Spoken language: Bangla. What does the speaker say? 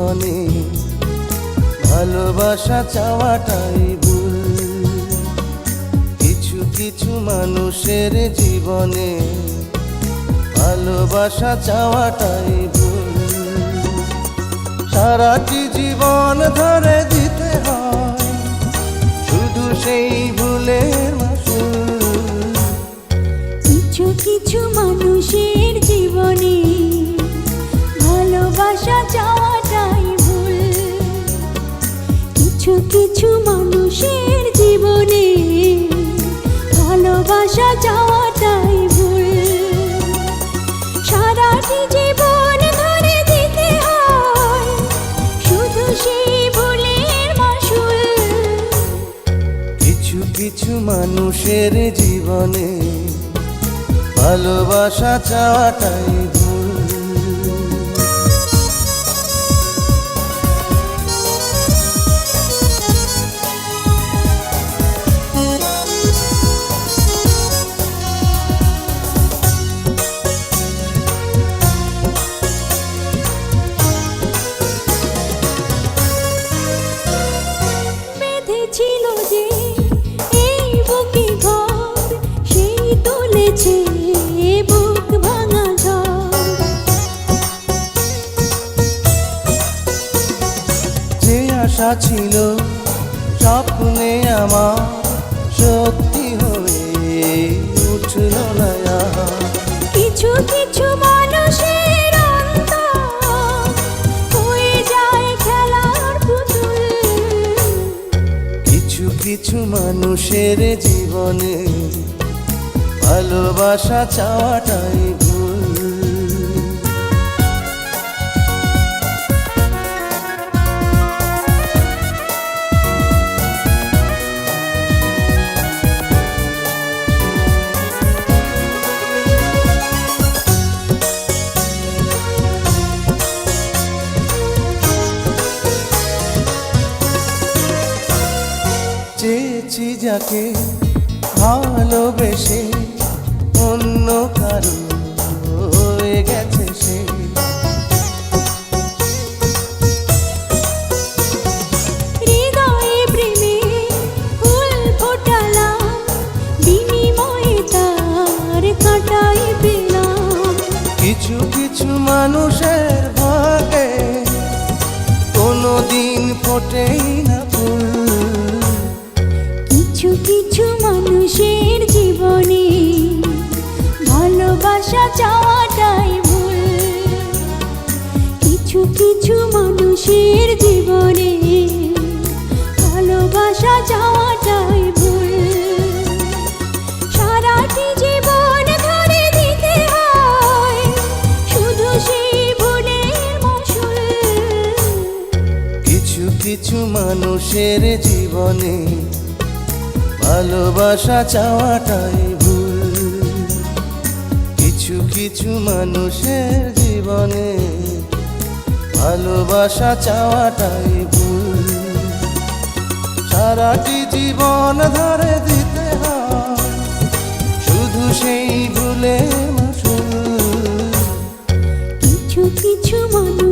জীবনে ভালোবাসা চাওয়াটাই ভুল। কিছু কিছু মানুষের জীবনে ভালোবাসা চাওয়াটাই ভুল। সারাটি জীবন ধরে দিতে হয় শুধু সেই ভুলের মাসুল। কিছু কিছু মানুষের জীবনে ভালোবাসা চাওয়াটাই ভুল। কিছু কিছু মানুষের জীবনে ভালোবাসা চাওয়াটাই ভুল। সারাটি জীবন ধরে দিতে হয় শুধু সেই ভুলের মাসুল। কিছু কিছু মানুষের জীবনে ভালোবাসা চাওয়াটাই ভুল। বেঁধেছিল যে এই বুকে ঘর, সেই তুলেছে বুক ভাঙা ঝড়। যে আশা ছিল স্বপ্নে আমার সত্যি হয়ে উঠল না আর। কিছু কিছু মানুষের অন্তর হয়ে যায় খেলার পুতুল। কিছু কিছু মানুষের জীবনে ভালোবাসা চাওয়াটাই ভুল। চেয়েছি যাকে ভালোবেসে অন্য কারো হয়ে গেছে সে। হৃদয়ে প্রেমে ফুল ফোটালাম, বিনিময়ে তার কাঁটাই পেলাম। কিছু কিছু মানুষের ভাগে কোনোদিন ফোটেই না ফুল। কিছু কিছু মানুষের জীবনে ভালোবাসা চাওয়াটাই ভুল। কিছু কিছু মানুষের জীবনে ভালোবাসা চাওয়াটাই ভুল। সারাটি জীবন ধরে দিতে হয় শুধু সেই ভুলের মাসুল। কিছু কিছু মানুষের জীবনে ভালোবাসা চাওয়াটাই ভুল। কিছু কিছু মানুষের জীবনে ভালোবাসা চাওয়াটাই ভুল। সারাটি জীবন ধরে দিতে হয় শুধু সেই ভুলের মাসুল। কিছু কিছু মানুষ